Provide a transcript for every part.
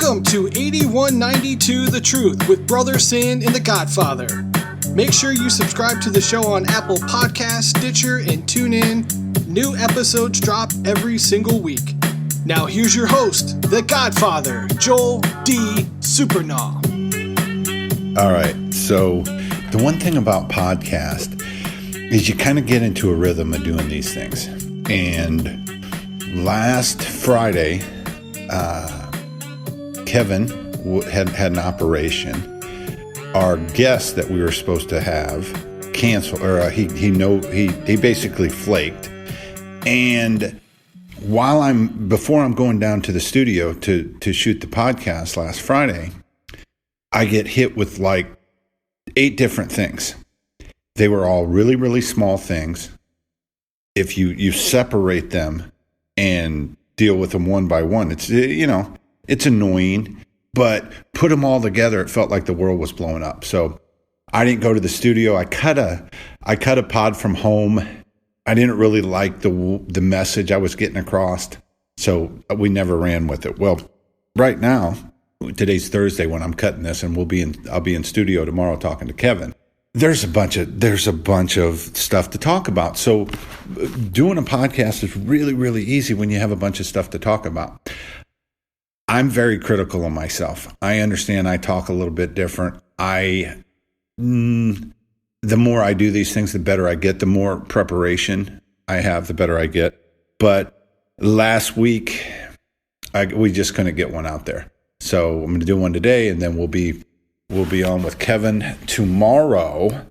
Welcome to 8192 The Truth with Brother Sin and The Godfather. Make sure you subscribe to the show on Apple Podcasts, Stitcher, and tune in. New episodes drop every single week. Now here's your host, The Godfather, Joel D. Supernaw. All right, so the one thing about podcast is you kind of get into a rhythm of doing these things. And last Friday, Kevin had an operation. Our guest that we were supposed to have canceled, or he basically flaked. And before I'm going down to the studio to shoot the podcast last Friday, I get hit with like 8 different things. They were all really, really small things. If you separate them and deal with them one by one, it's annoying, but put them all together, it felt like the world was blowing up. So I didn't go to the studio. I cut a pod from home. I didn't really like the message I was getting across, so we never ran with it. Well, right now, today's Thursday when I'm cutting this, and I'll be in studio tomorrow talking to Kevin. There's a bunch of stuff to talk about. So doing a podcast is really, really easy when you have a bunch of stuff to talk about. I'm very critical of myself. I understand I talk a little bit different. The more I do these things, the better I get. The more preparation I have, the better I get. But last week, we just couldn't get one out there. So I'm going to do one today, and then we'll be on with Kevin tomorrow.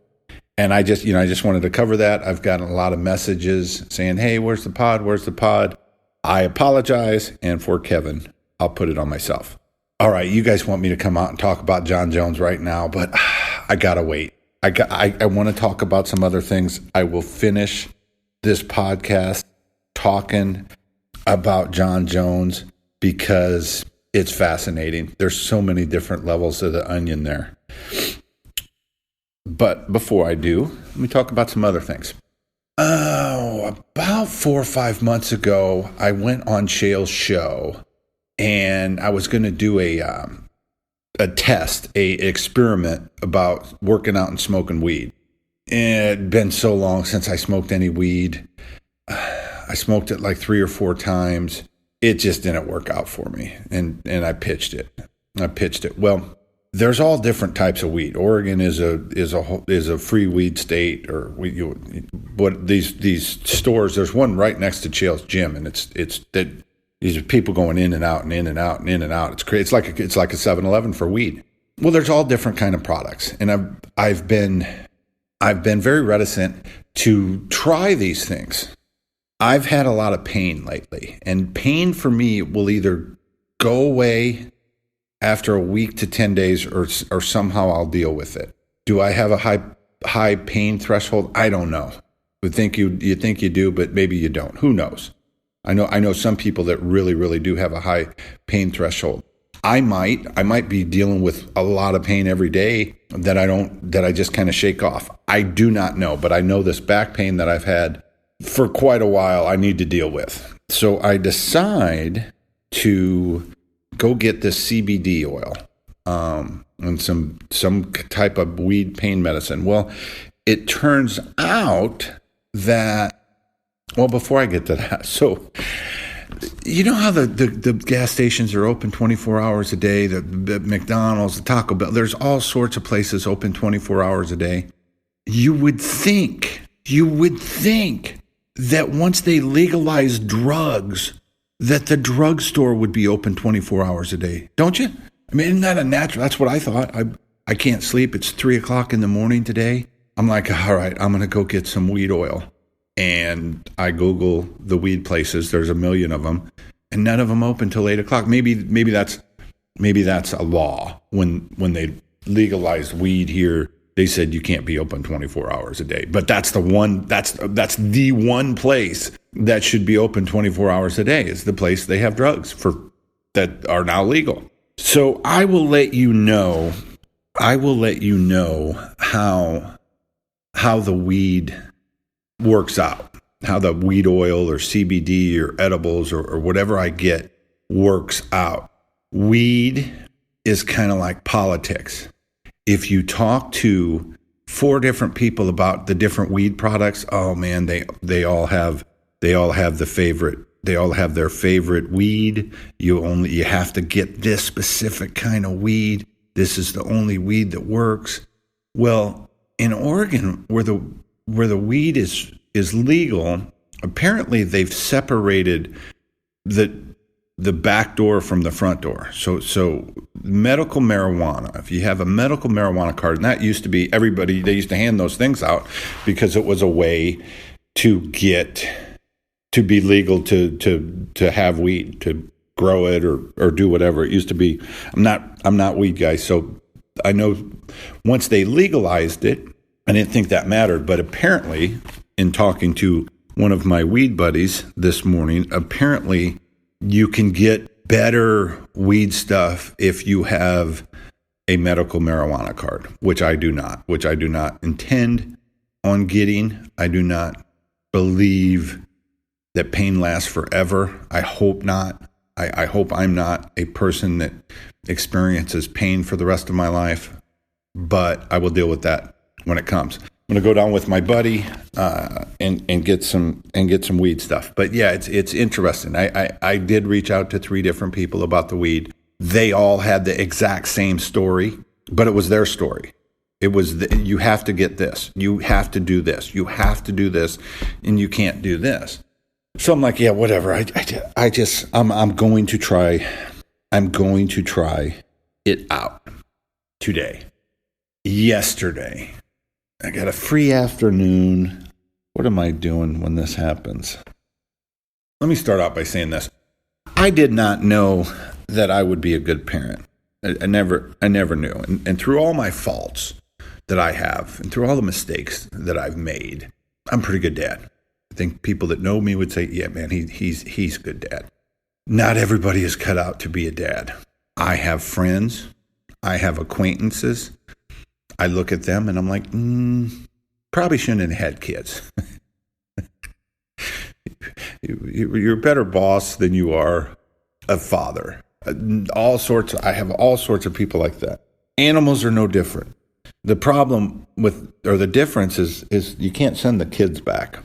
And I just wanted to cover that. I've gotten a lot of messages saying, "Hey, where's the pod? Where's the pod?" I apologize, and for Kevin, I'll put it on myself. All right, you guys want me to come out and talk about Jon Jones right now, but I gotta wait. I want to talk about some other things. I will finish this podcast talking about Jon Jones because it's fascinating. There's so many different levels of the onion there. But before I do, let me talk about some other things. About 4 or 5 months ago, I went on Shale's show, and I was going to do a test, a experiment about working out and smoking weed. It had been so long since I smoked any weed. I smoked it like 3 or 4 times. It just didn't work out for me, and I pitched it. Well, there's all different types of weed. Oregon is a free weed state, or these stores. There's one right next to Shale's gym, and it's that these are people going in and out and in and out and in and out. It's crazy. It's like a 7-Eleven for weed. Well, there's all different kind of products, and I've been very reticent to try these things. I've had a lot of pain lately, and pain for me will either go away after a week to 10 days, or somehow I'll deal with it. Do I have a high pain threshold? I don't know. You think you do, but maybe you don't. Who knows? I know some people that really, really do have a high pain threshold. I might be dealing with a lot of pain every day that I just kind of shake off. I do not know, but I know this back pain that I've had for quite a while I need to deal with. So I decide to go get this CBD oil and some type of weed pain medicine. Well, it turns out that, well, before I get to that, so you know how the gas stations are open 24 hours a day, the McDonald's, the Taco Bell, there's all sorts of places open 24 hours a day. You would think that once they legalize drugs, that the drugstore would be open 24 hours a day. Don't you? I mean, isn't that a natural? That's what I thought. I can't sleep. It's 3:00 in the morning today. I'm like, all right, I'm going to go get some weed oil. And I Google the weed places. There's a million of them, and none of them open till 8:00. Maybe that's a law. When they legalized weed here, they said you can't be open 24 hours a day. But that's the one place that should be open 24 hours a day, is the place they have drugs that are now legal. So I will let you know how the weed works out, how the weed oil or CBD or edibles or whatever I get works out. weed is kind of like politics. If you talk to 4 different people about the different weed products, oh man, they all have the favorite. They all have their favorite weed. You have to get this specific kind of weed. This is the only weed that works. Well, in Oregon, where the weed is legal, apparently they've separated the back door from the front door. So medical marijuana, if you have a medical marijuana card, and that used to be they used to hand those things out because it was a way to be legal to have weed, to grow it or do whatever. It used to be, I'm not weed guy, so I know once they legalized it, I didn't think that mattered, but apparently in talking to one of my weed buddies this morning, apparently you can get better weed stuff if you have a medical marijuana card, which I do not intend on getting. I do not believe that pain lasts forever. I hope not. I hope I'm not a person that experiences pain for the rest of my life, but I will deal with that when it comes. I'm going to go down with my buddy and get some weed stuff. But yeah, it's interesting. I did reach out to 3 different people about the weed. They all had the exact same story, but it was their story. It was you have to get this, you have to do this, you have to do this, and you can't do this. So I'm like, yeah, whatever. I'm going to try. I'm going to try it out today. Yesterday, I got a free afternoon. What am I doing when this happens? Let me start out by saying this. I did not know that I would be a good parent. I never knew. And through all my faults that I have, and through all the mistakes that I've made, I'm a pretty good dad. I think people that know me would say, yeah, man, he's a good dad. Not everybody is cut out to be a dad. I have friends. I have acquaintances. I look at them and I'm like, probably shouldn't have had kids. You're a better boss than you are a father. I have all sorts of people like that. Animals are no different. The problem the difference is you can't send the kids back.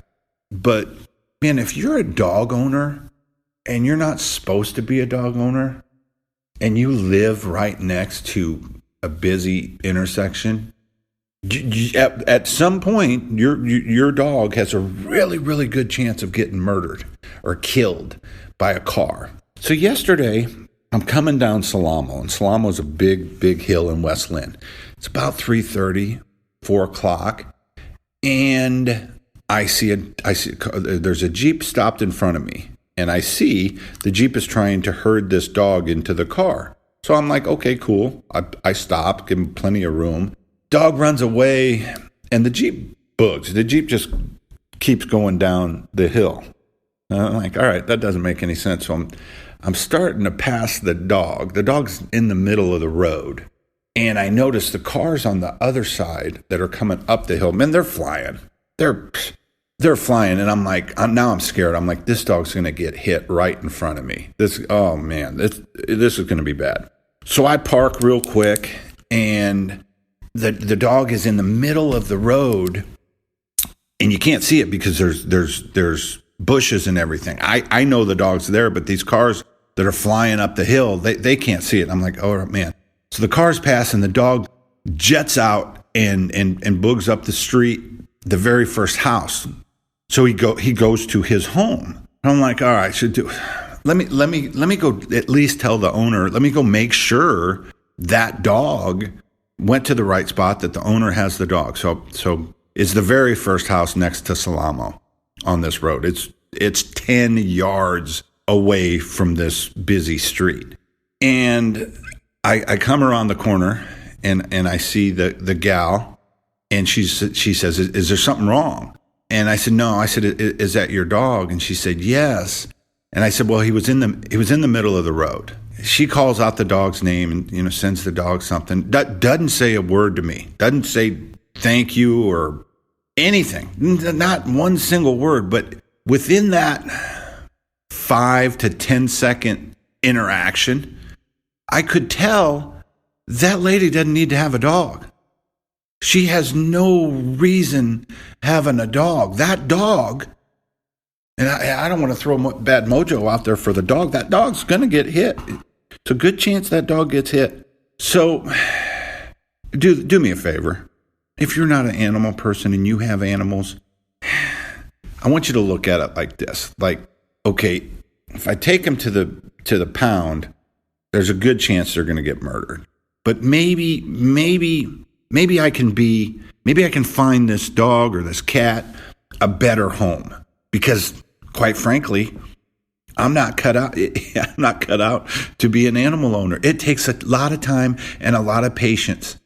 But man, if you're a dog owner and you're not supposed to be a dog owner and you live right next to a busy intersection, at some point your dog has a really, really good chance of getting murdered or killed by a car. So yesterday, I'm coming down Salamo, and Salamo is a big, big hill in West Lynn. It's about 3:30, 4 o'clock, and I see there's a Jeep stopped in front of me, and I see the Jeep is trying to herd this dog into the car. So I'm like, okay, cool. I stop, give him plenty of room. Dog runs away, and the Jeep boogs. The Jeep just keeps going down the hill. And I'm like, all right, that doesn't make any sense. So I'm starting to pass the dog. The dog's in the middle of the road, and I notice the cars on the other side that are coming up the hill. Man, they're flying. They're flying, and I'm like, I'm scared. I'm like, this dog's going to get hit right in front of me. This is going to be bad. So I park real quick, and the dog is in the middle of the road, and you can't see it because there's bushes and everything. I know the dog's there, but these cars that are flying up the hill, they can't see it. I'm like, oh man. So the car's pass, and the dog jets out and boogs up the street, the very first house. So he goes to his home. I'm like, all right, let me go at least tell the owner. Let me go make sure that dog went to the right spot, that the owner has the dog. So it's the very first house next to Salamo on this road. It's 10 yards away from this busy street. And I come around the corner and I see the gal, and she says, is there something wrong? And I said, no. I said, is that your dog? And she said, yes. And I said, well, he was in the middle of the road. She calls out the dog's name and, sends the dog something. Doesn't say a word to me. Doesn't say thank you or anything. Not one single word. But within that 5 to 10 second interaction, I could tell that lady doesn't need to have a dog. She has no reason having a dog. That dog, and I don't want to throw bad mojo out there for the dog. That dog's going to get hit. It's a good chance that dog gets hit. So do me a favor. If you're not an animal person and you have animals, I want you to look at it like this. Like, okay, if I take them to the pound, there's a good chance they're going to get murdered. But maybe I can find this dog or this cat a better home, because quite frankly, I'm not cut out to be an animal owner. It takes a lot of time and a lot of patience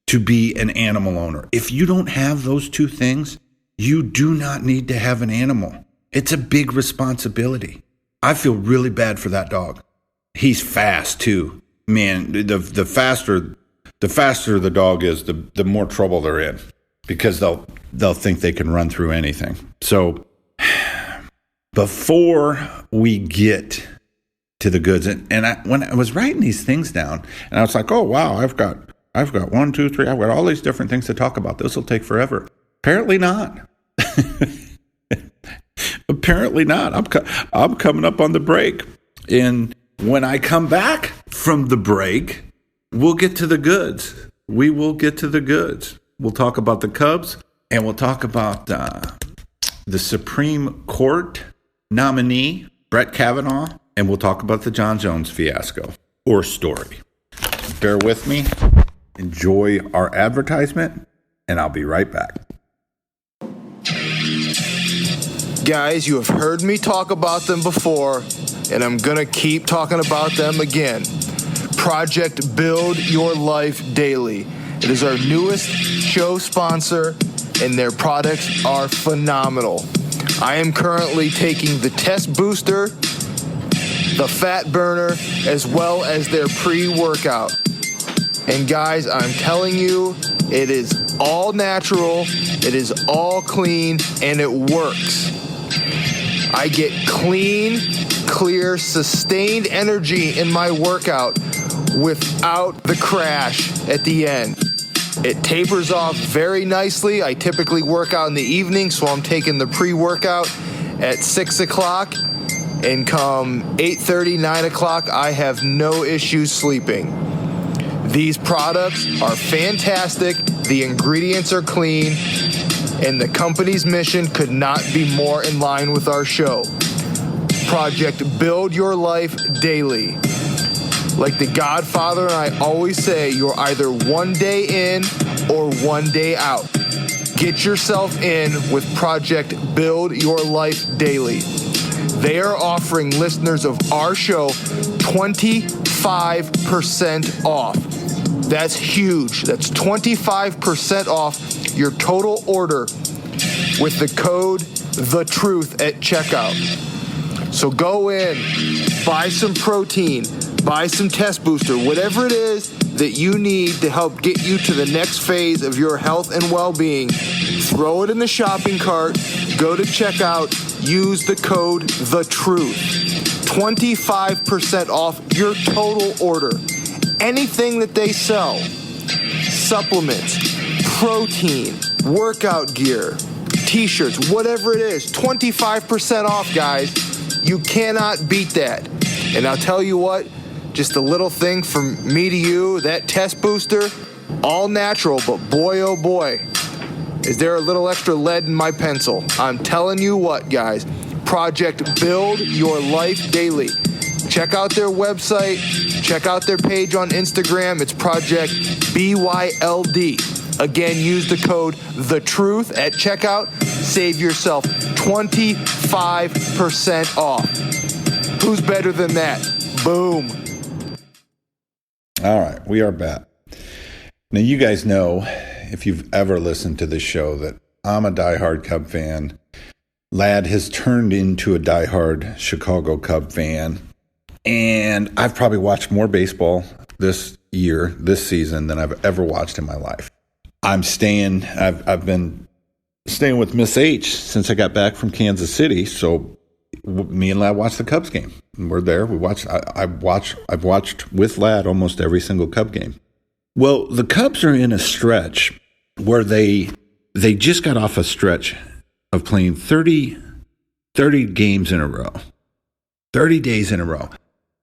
to be an animal owner. If you don't have those two things, you do not need to have an animal. It's a big responsibility. I feel really bad for that dog. He's fast too. Man, the faster the dog is, the more trouble they're in, because they'll think they can run through anything. So before we get to the goods, when I was writing these things down, and I was like, oh wow, I've got 1, 2, 3, I've got all these different things to talk about. This will take forever. Apparently not. Apparently not. I'm coming up on the break, and when I come back from the break, we'll get to the goods. We will get to the goods. We'll talk about the Cubs, and we'll talk about the Supreme Court nominee, Brett Kavanaugh, and we'll talk about the Jon Jones fiasco or story. Bear with me. Enjoy our advertisement, and I'll be right back. Guys, you have heard me talk about them before, and I'm going to keep talking about them again. Project Build Your Life Daily. It is our newest show sponsor, and their products are phenomenal. I am currently taking the Test Booster, the Fat Burner, as well as their pre-workout. And guys, I'm telling you, it is all natural, it is all clean, and it works. I get clean, clear, sustained energy in my workout without the crash at the end. It tapers off very nicely. I typically work out in the evening, so I'm taking the pre-workout at 6 o'clock, and come 8:30, 9 o'clock, I have no issues sleeping. These products are fantastic, the ingredients are clean, and the company's mission could not be more in line with our show. Project Build Your Life Daily. Like the Godfather and I always say, you're either one day in or one day out. Get yourself in with Project Build Your Life Daily. They are offering listeners of our show 25% off. That's huge. That's 25% off your total order with the code THETRUTH at checkout. So go in, buy some protein, buy some Test Booster, whatever it is that you need to help get you to the next phase of your health and well-being. Throw it in the shopping cart, go to checkout, use the code THETRUTH. 25% off your total order. Anything that they sell, supplements, protein, workout gear, t-shirts, whatever it is, 25% off, guys. You cannot beat that. And I'll tell you what, just a little thing from me to you, that Test Booster, all natural, but boy, oh boy, is there a little extra lead in my pencil. I'm telling you what, guys, Project Build Your Life Daily. Check out their website. Check out their page on Instagram. It's Project BYLD. Again, use the code THETRUTH at checkout. Save yourself 25% off. Who's better than that? Boom. All right, we are back. Now, you guys know, if you've ever listened to this show, that I'm a diehard Cub fan. Lad has turned into a diehard Chicago Cub fan. And I've probably watched more baseball this season, than I've ever watched in my life. I've been staying with Miss H since I got back from Kansas City. So me and Lad watched the Cubs game. We're there. We watched. I've watched with Lad almost every single Cub game. Well, the Cubs are in a stretch where they just got off a stretch of playing 30 games in a row, 30 days in a row.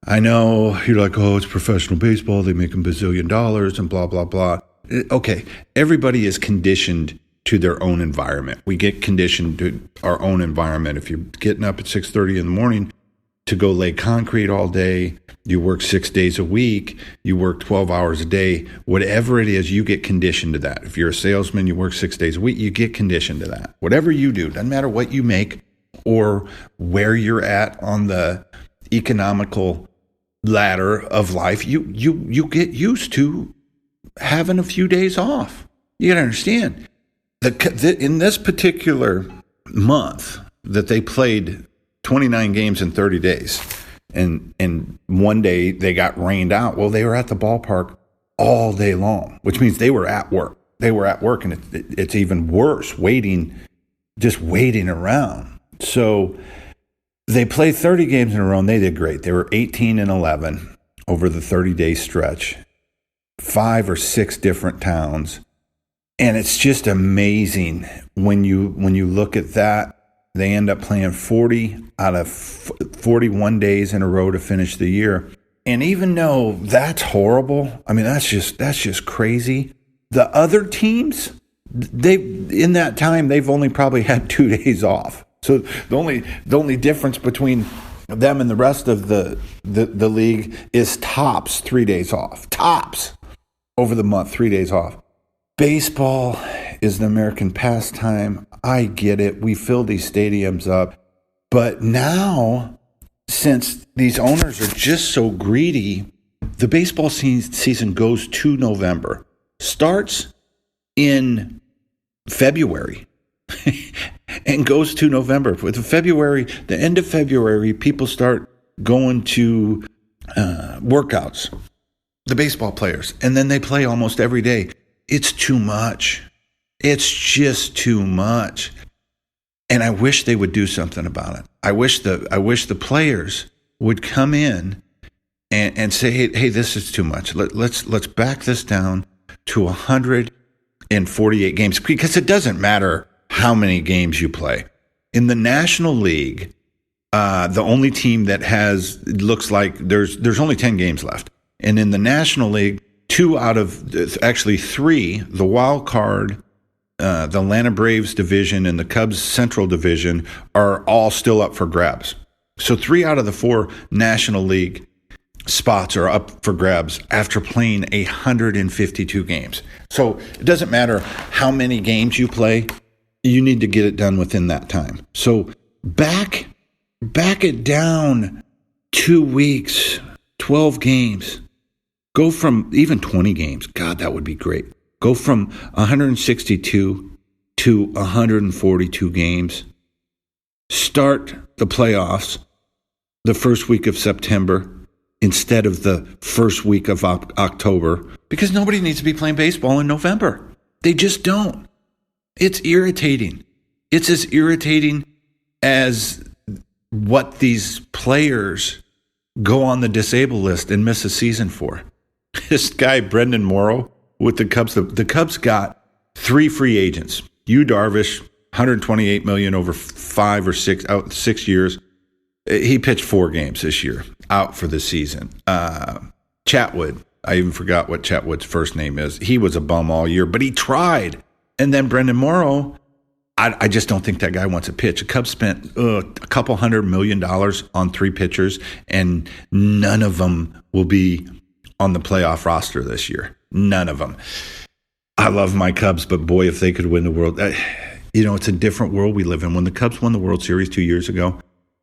I know you're like, oh, it's professional baseball. They make $1 bazillion and blah, blah, blah. Okay, everybody is conditioned to their own environment. We get conditioned to our own environment. If you're getting up at 6:30 in the morning to go lay concrete all day, you work 6 days a week, you work 12 hours a day, whatever it is, you get conditioned to that. If you're a salesman, you work 6 days a week, you get conditioned to that. Whatever you do, doesn't matter what you make or where you're at on the economical ladder of life, you get used to having a few days off. You got to understand, in this particular month that they played 29 games in 30 days, and one day they got rained out. Well, they were at the ballpark all day long, which means they were at work. They were at work, and it's even worse, just waiting around. So they played 30 games in a row, and they did great. They were 18-11 over the 30-day stretch, 5 or 6 different towns. And it's just amazing when you look at that. They end up playing 40 out of 41 days in a row to finish the year. And even though that's horrible, I mean, that's just crazy. The other teams, in that time, they've only probably had 2 days off. So the only difference between them and the rest of the league is tops 3 days off. Tops over the month, 3 days off. Baseball is an American pastime. I get it. We fill these stadiums up. But now, since these owners are just so greedy, the baseball season goes to November. Starts in February and goes to November. With the end of February, people start going to workouts, the baseball players, and then they play almost every day. It's too much. It's just too much. And I wish they would do something about it. I wish the players would come in and say, hey, this is too much. Let's back this down to 148 games, because it doesn't matter how many games you play. In the National League, the only team that looks like there's only 10 games left. And in the National League, 2 out of actually 3, the wild card, the Atlanta Braves division and the Cubs Central division are all still up for grabs. So 3 out of the 4 National League spots are up for grabs after playing 152 games. So it doesn't matter how many games you play, you need to get it done within that time. So back it down 2 weeks, 12 games. Go from even 20 games. God, that would be great. Go from 162 to 142 games. Start the playoffs the first week of September instead of the first week of October, because nobody needs to be playing baseball in November. They just don't. It's irritating. It's as irritating as what these players go on the disabled list and miss a season for. This guy, Brendan Morrow, with the Cubs, the Cubs got 3 free agents. Yu Darvish, $128 million over 5 or 6 years. He pitched 4 games this year, out for the season. Chatwood, I even forgot what Chatwood's first name is. He was a bum all year, but he tried. And then Brendan Morrow, I just don't think that guy wants to pitch. The Cubs spent a couple $100 million on 3 pitchers, and none of them will be on the playoff roster this year. None of them. I love my Cubs, but boy, if they could win the world. It's a different world we live in. When the Cubs won the World Series 2 years ago,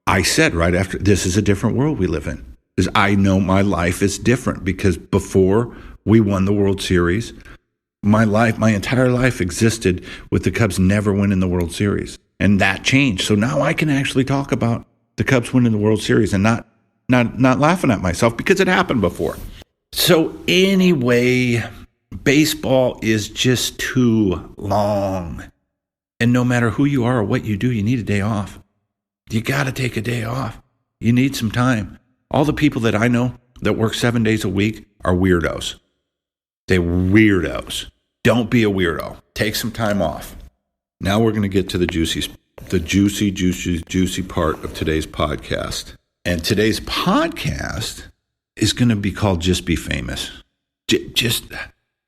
I said right after, this is a different world we live in. Because I know my life is different, because before we won the World Series, my entire life existed with the Cubs never winning the World Series. And that changed. So now I can actually talk about the Cubs winning the World Series and not laughing at myself, because it happened before. So anyway, baseball is just too long. And no matter who you are or what you do, you need a day off. You got to take a day off. You need some time. All the people that I know that work 7 days a week are weirdos. They're weirdos. Don't be a weirdo. Take some time off. Now we're going to get to the juicy part of today's podcast. And today's podcast is going to be called Just Be Famous. Just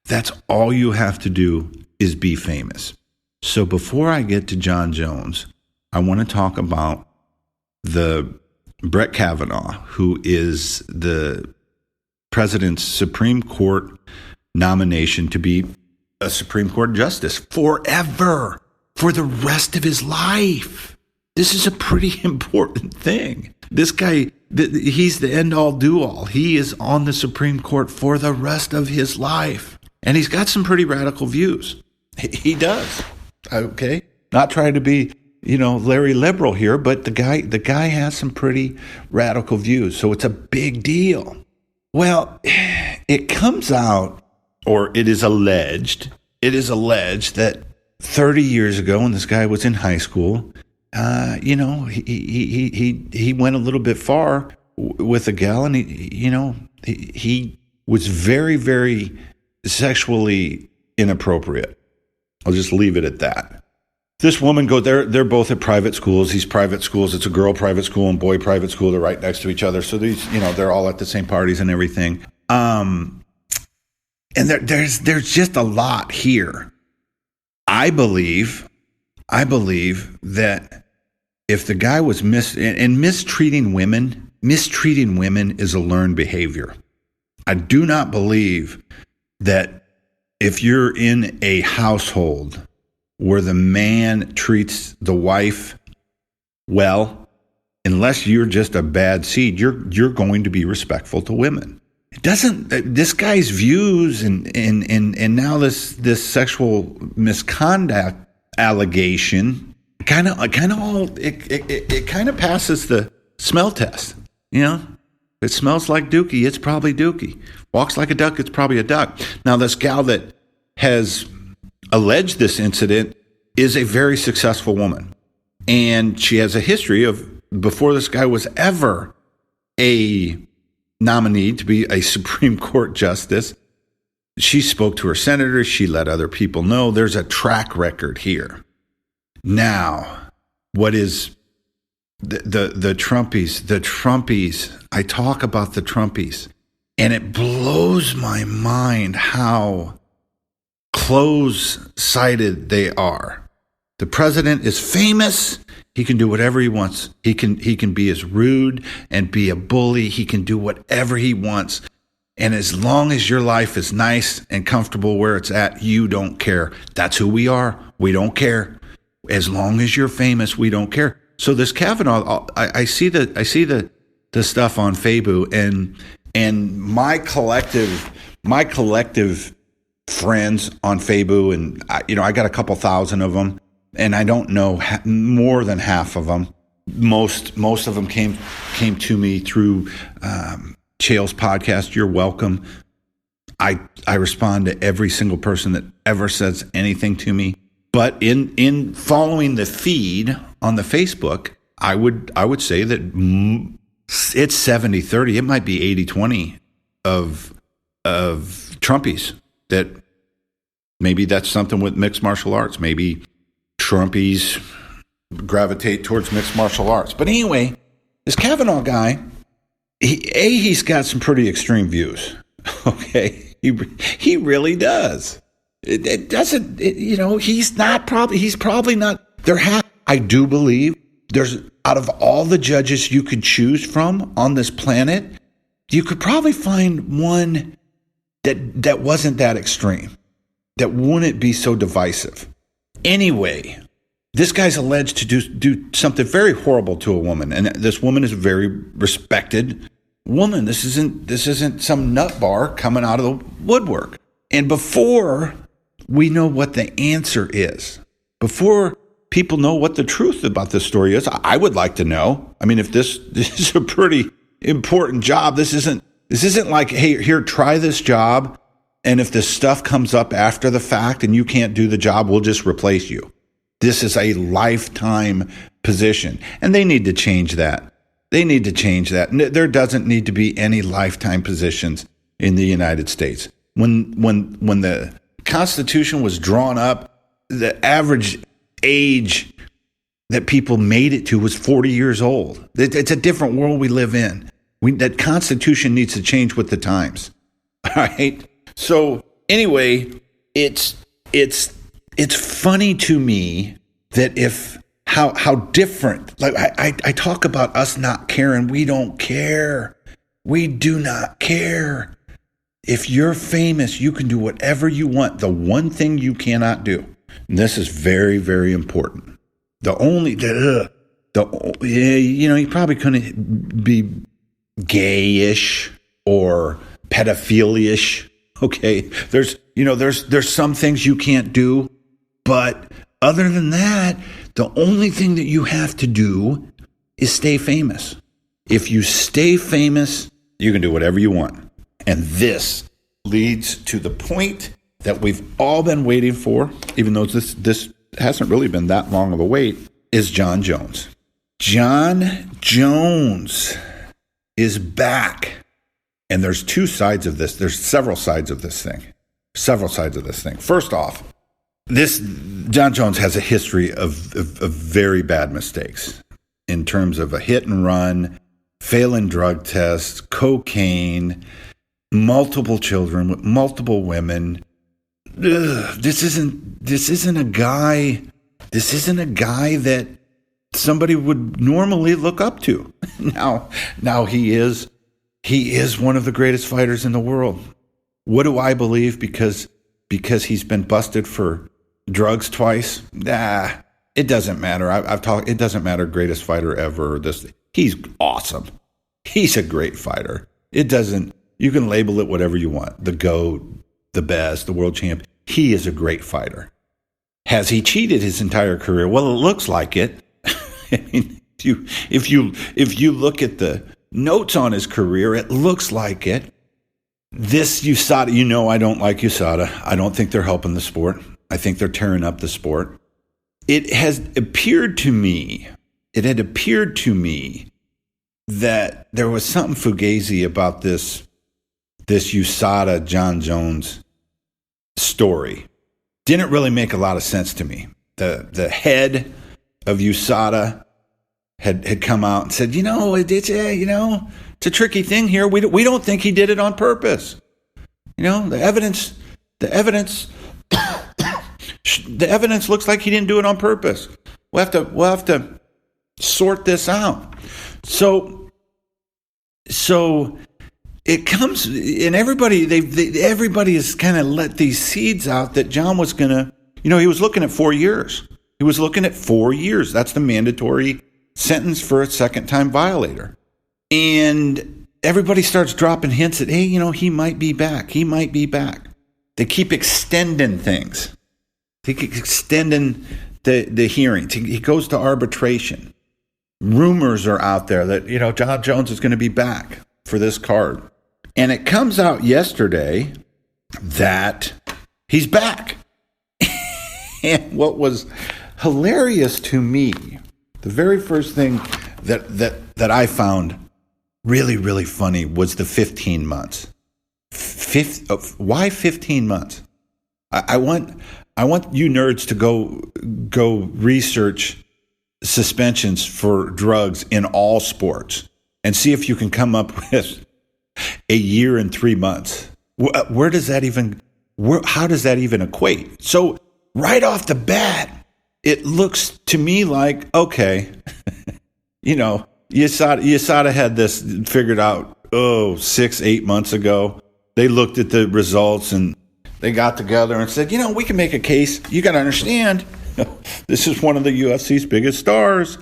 that's all you have to do is be famous. So before I get to John Jones, I want to talk about the Brett Kavanaugh, who is the president's Supreme Court nomination to be a Supreme Court justice forever, for the rest of his life. This is a pretty important thing. This guy, he's the end-all, do-all. He is on the Supreme Court for the rest of his life. And he's got some pretty radical views. He does. Okay? Not trying to be, Larry Liberal here, but the guy has some pretty radical views. So it's a big deal. Well, it comes out, or it is alleged that 30 years ago, when this guy was in high school, he went a little bit far with a gal, and he was very, very sexually inappropriate. I'll just leave it at that. This woman they're both at private schools. These private schools, it's a girl private school and boy private school. They're right next to each other. So these, they're all at the same parties and everything. And there's just a lot here. I believe that if the guy was mistreating women is a learned behavior. I do not believe that if you're in a household where the man treats the wife well, unless you're just a bad seed, you're going to be respectful to women. It doesn't. This guy's views and now this sexual misconduct allegation kind of passes the smell test. If it smells like dookie, it's probably dookie. Walks like a duck, it's probably a duck. Now, this gal that has alleged this incident is a very successful woman, and she has a history of, before this guy was ever a nominee to be a Supreme Court justice, she spoke to her senators. She let other people know. There's a track record here. Now, what is the Trumpies? The Trumpies. I talk about the Trumpies, and it blows my mind how close-sighted they are. The president is famous. He can do whatever he wants. He can be as rude and be a bully. He can do whatever he wants. And as long as your life is nice and comfortable where it's at, you don't care. That's who we are. We don't care. As long as you're famous, we don't care. So this Kavanaugh, I see the stuff on Facebook, and my collective friends on Facebook, and I got a couple thousand of them, and I don't know more than half of them. Most of them came to me through Chael's podcast. You're welcome. I respond to every single person that ever says anything to me. But in following the feed on the Facebook, I would say that it's 70-30. It might be 80-20 of Trumpies. That maybe that's something with mixed martial arts. Maybe Trumpies gravitate towards mixed martial arts. But anyway, this Kavanaugh guy, he's got some pretty extreme views. Okay, he really does. It doesn't. He's probably not. I do believe there's, out of all the judges you could choose from on this planet, you could probably find one that wasn't that extreme, that wouldn't be so divisive. Anyway, this guy's alleged to do something very horrible to a woman, and this woman is a very respected woman. This isn't some nut bar coming out of the woodwork. And before we know what the answer is, before people know what the truth about this story is, I would like to know. I mean, if this is a pretty important job, this isn't like, hey, here, try this job, and if this stuff comes up after the fact and you can't do the job, we'll just replace you. This is a lifetime position, and they need to change that. They need to change that. There doesn't need to be any lifetime positions in the United States. When the Constitution was drawn up, the average age that people made it to was 40 years old. It's a different world we live in. That Constitution needs to change with the times. All right. So anyway, it's funny to me that how different. Like I talk about us not caring. We don't care. We do not care. If you're famous, you can do whatever you want. The one thing you cannot do, and this is very, very important. You probably couldn't be gayish or pedophilia-ish. Okay. There's some things you can't do, but other than that, the only thing that you have to do is stay famous. If you stay famous, you can do whatever you want. And this leads to the point that we've all been waiting for, even though this hasn't really been that long of a wait, is Jon Jones. Jon Jones is back. And there's two sides of this. There's several sides of this thing. First off, Jon Jones has a history of very bad mistakes in terms of a hit and run, failing drug tests, cocaine, multiple children with multiple women. This isn't a guy that somebody would normally look up to. Now he is one of the greatest fighters in the world. What do I believe? Because he's been busted for drugs twice? It doesn't matter. I've talked. It doesn't matter. Greatest fighter ever. He's awesome. He's a great fighter. It doesn't. You can label it whatever you want. The GOAT, the best, the world champ. He is a great fighter. Has he cheated his entire career? Well, it looks like it. I mean, if you look at the notes on his career, it looks like it. This USADA, I don't like USADA. I don't think they're helping the sport. I think they're tearing up the sport. It had appeared to me that there was something fugazi about this USADA Jon Jones story. Didn't really make a lot of sense to me. The head of USADA had come out and said, it's a tricky thing here. We don't think he did it on purpose. The evidence looks like he didn't do it on purpose. We'll have to sort this out. So it comes, and everybody has kind of let these seeds out that Jon was gonna, he was looking at 4 years. He was looking at 4 years. That's the mandatory sentence for a second-time violator. And everybody starts dropping hints that, hey, he might be back. He might be back. They keep extending things. They keep extending the hearings. He goes to arbitration. Rumors are out there that, Jon Jones is going to be back for this card. And it comes out yesterday that he's back. And what was hilarious to me, the very first thing that I found really, really funny was the 15 months. Why 15 months? I want you nerds to go research suspensions for drugs in all sports and see if you can come up with a year and 3 months. How does that even equate? So right off the bat, it looks to me like, okay, USADA had this figured out, 6-8 months ago. They looked at the results and they got together and said, we can make a case. You got to understand, this is one of the UFC's biggest stars.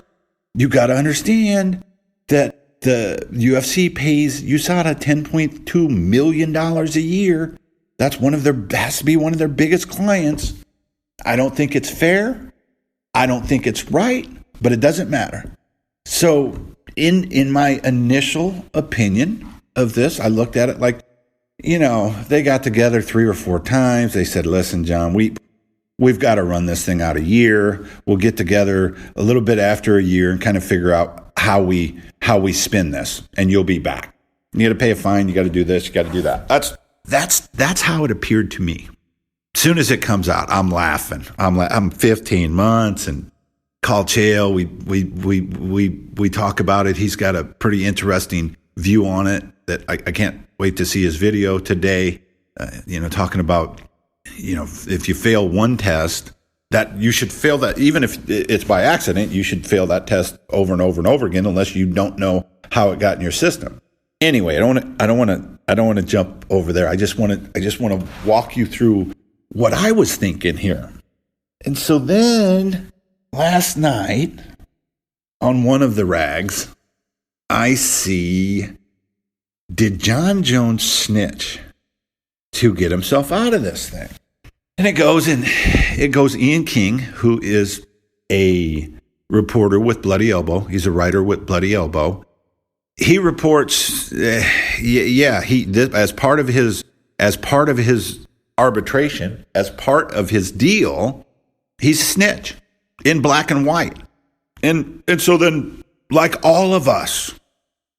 You got to understand that the UFC pays USADA $10.2 million a year. That's has to be one of their biggest clients. I don't think it's fair. I don't think it's right, but it doesn't matter. So in my initial opinion of this, I looked at it like, they got together 3 or 4 times. They said, listen, Jon, we've got to run this thing out a year. We'll get together a little bit after a year and kind of figure out how we spin this, and you'll be back. You got to pay a fine. You got to do this. You got to do that. That's how it appeared to me. As soon as it comes out, I'm laughing. I'm 15 months and call Chael. We talk about it. He's got a pretty interesting view on it that I can't wait to see his video today. Talking about, if you fail one test, that you should fail that, even if it's by accident, you should fail that test over and over and over again, unless you don't know how it got in your system. Anyway, I don't want to jump over there. I just want to walk you through what I was thinking here. And so then last night on one of the rags, I see, did Jon Jones snitch to get himself out of this thing? And it goes Ian King, who is a reporter with Bloody Elbow. He's a writer with Bloody Elbow. He reports, as part of his arbitration, as part of his deal, he's a snitch in black and white. And so then, like all of us,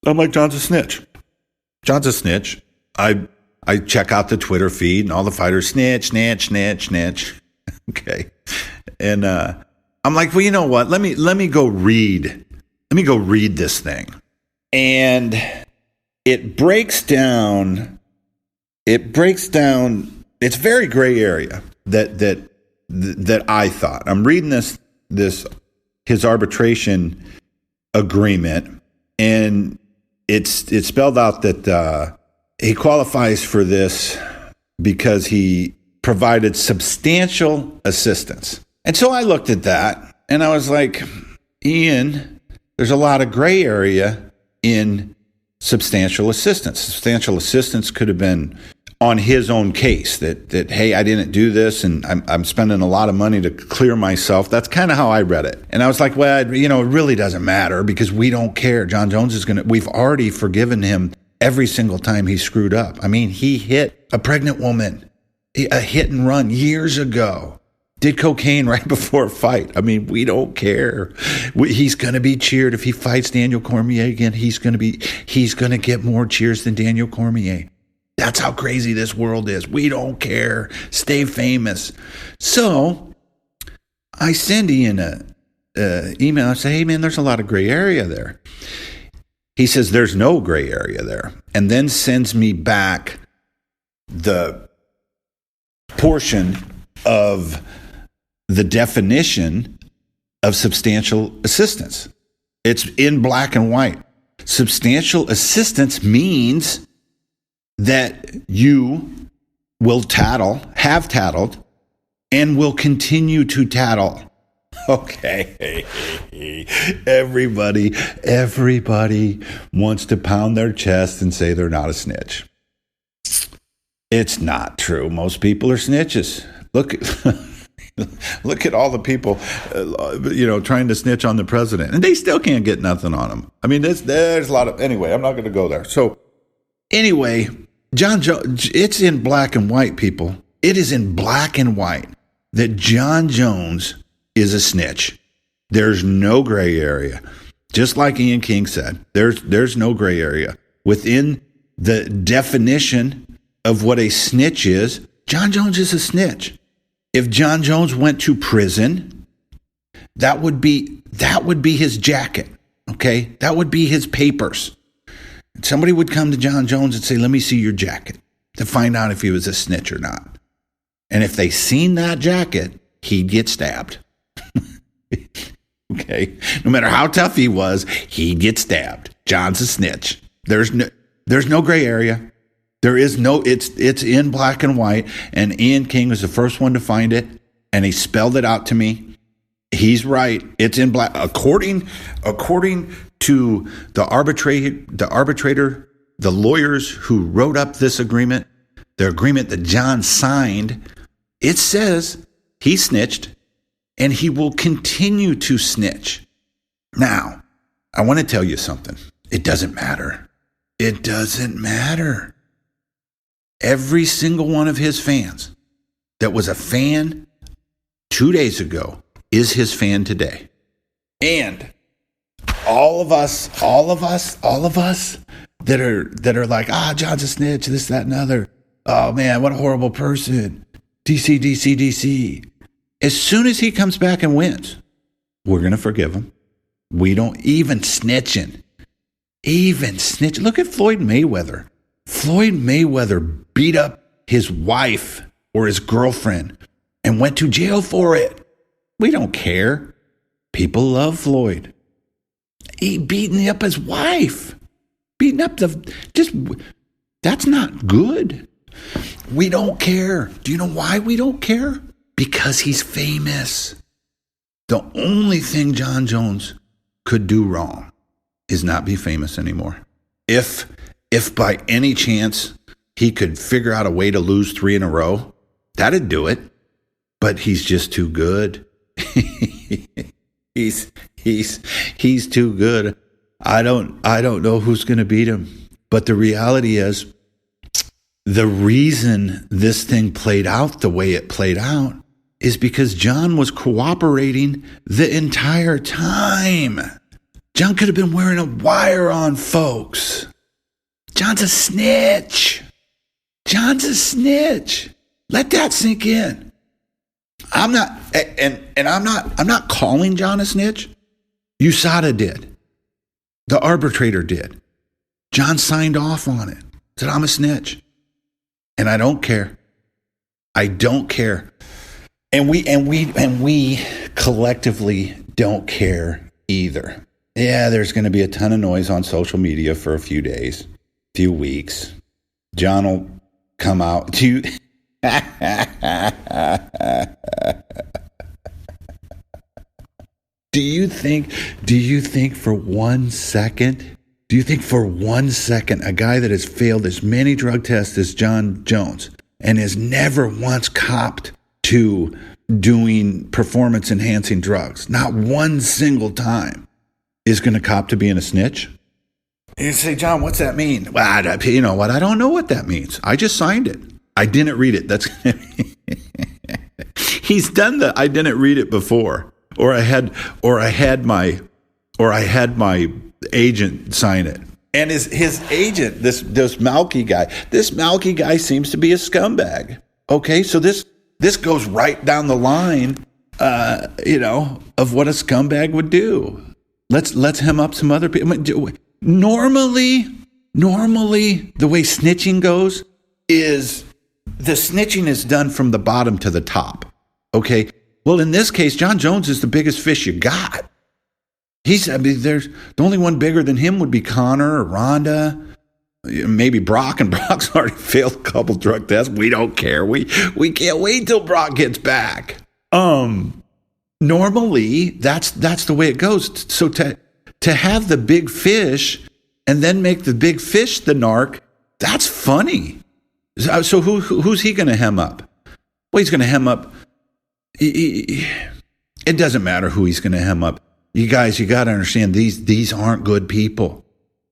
I'm like, John's a snitch. John's a snitch. I check out the Twitter feed and all the fighters snitch. Okay. And I'm like, well, you know what? Let me go read this thing. And it breaks down, it's very gray area that I thought. I'm reading his arbitration agreement, and it's spelled out that he qualifies for this because he provided substantial assistance. And so I looked at that and I was like, Ian, there's a lot of gray area in substantial assistance. Substantial assistance could have been on his own case that hey, I didn't do this and I'm spending a lot of money to clear myself. That's kind of how I read it. And I was like, well, it really doesn't matter because we don't care. Jon Jones we've already forgiven him every single time he screwed up. I mean, he hit a pregnant woman, a hit and run years ago, did cocaine right before a fight. I mean, we don't care. He's going to be cheered if he fights Daniel Cormier again. He's going to get more cheers than Daniel Cormier. That's how crazy this world is. We don't care. Stay famous. So I send Ian an email. I say, hey, man, there's a lot of gray area there. He says there's no gray area there, and then sends me back the portion of the definition of substantial assistance. It's in black and white. Substantial assistance means that you will have tattled, and will continue to tattle. Okay. Everybody wants to pound their chest and say they're not a snitch. It's not true. Most people are snitches. Look at all the people, trying to snitch on the president, and they still can't get nothing on him. I mean, there's a lot of, anyway, I'm not going to go there. So anyway, Jon Jones, it's in black and white, people. It is in black and white that Jon Jones is a snitch. There's no gray area. Just like Ian King said, there's no gray area. Within the definition of what a snitch is, Jon Jones is a snitch. If Jon Jones went to prison, that would be his jacket, okay? That would be his papers. Somebody would come to Jon Jones and say, let me see your jacket, to find out if he was a snitch or not. And if they seen that jacket, he'd get stabbed. Okay? No matter how tough he was, he'd get stabbed. John's a snitch. There's no gray area. There is no, it's in black and white, and Ian King was the first one to find it, and he spelled it out to me. He's right. It's in black. According to the arbitrator, the lawyers who wrote up this agreement, the agreement that Jon signed, it says he snitched and he will continue to snitch. Now, I want to tell you something. It doesn't matter. It doesn't matter. Every single one of his fans that was a fan 2 days ago is his fan today. And all of us that are like, John's a snitch, this, that, and other. Oh man, what a horrible person. DC. As soon as he comes back and wins, we're going to forgive him. We don't even snitching. Look at Floyd Mayweather. Floyd Mayweather beat up his wife or his girlfriend and went to jail for it. We don't care. People love Floyd. He beating up his wife. That's not good. We don't care. Do you know why we don't care? Because he's famous. The only thing Jon Jones could do wrong is not be famous anymore. If by any chance he could figure out a way to lose 3 in a row, that'd do it. But he's just too good. He's too good. I don't know who's going to beat him. But the reality is, the reason this thing played out the way it played out is because Jon was cooperating the entire time. Jon could have been wearing a wire on folks. Jon's a snitch. Let that sink in. I'm not calling Jon a snitch. USADA did. The arbitrator did. Jon signed off on it. Said, I'm a snitch. And I don't care. And we collectively don't care either. Yeah, there's going to be a ton of noise on social media for a few days, few weeks. Jon will come out to Do you think for 1 second a guy that has failed as many drug tests as Jon Jones and has never once copped to doing performance enhancing drugs, not one single time, is going to cop to being a snitch? You say, Jon, what's that mean? Well, you know what? I don't know what that means. I just signed it. I didn't read it. That's he's done the I didn't read it before, or I had my agent sign it. And his agent, this Malky guy seems to be a scumbag. Okay, so this goes right down the line, of what a scumbag would do. Let's hem up some other people. Normally, the way snitching goes is the snitching is done from the bottom to the top. Okay, well, in this case, Jon Jones is the biggest fish you got. There's the only one bigger than him would be Connor or Rhonda, maybe Brock, and Brock's already failed a couple drug tests. We don't care. We can't wait till Brock gets back. Normally that's the way it goes. So to have the big fish and then make the big fish the narc, that's funny. So who's he going to hem up? Well, he's going to hem up. It doesn't matter who he's going to hem up. You guys, you got to understand, these aren't good people.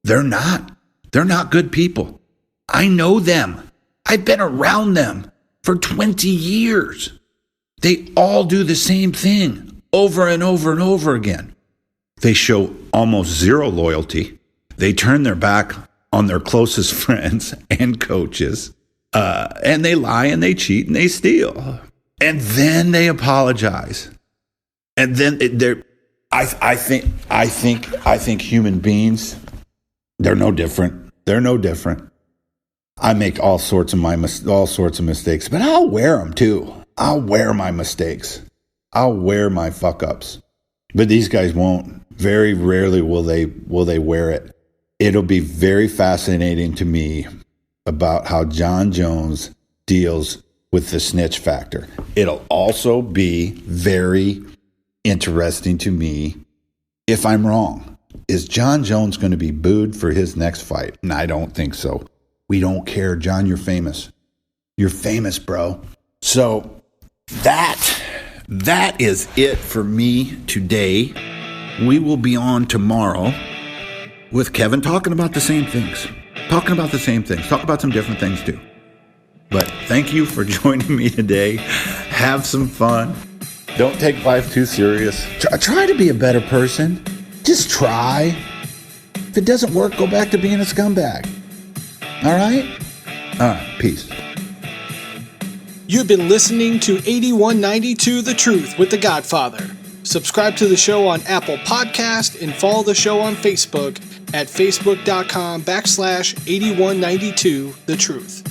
They're not good people. I know them. I've been around them for 20 years. They all do the same thing over and over and over again. They show almost zero loyalty. They turn their back on their closest friends and coaches, and they lie and they cheat and they steal. And then they apologize. And then I think human beings, they're no different. I make all sorts of mistakes, but I'll wear them too. I'll wear my mistakes. I'll wear my fuck ups. But these guys won't. Very rarely will they wear it. It'll be very fascinating to me about how Jon Jones deals with the snitch factor. It'll also be very interesting to me if I'm wrong. Is Jon Jones going to be booed for his next fight? And I don't think so. We don't care. Jon, you're famous. You're famous, bro. So that is it for me today. We will be on tomorrow with Kevin talking about the same things. Talking about some different things too. But thank you for joining me today. Have some fun. Don't take life too serious. Try to be a better person. Just try. If it doesn't work, go back to being a scumbag. All right? Peace. You've been listening to 8192 The Truth with The Godfather. Subscribe to the show on Apple Podcast and follow the show on Facebook at facebook.com/8192 The Truth.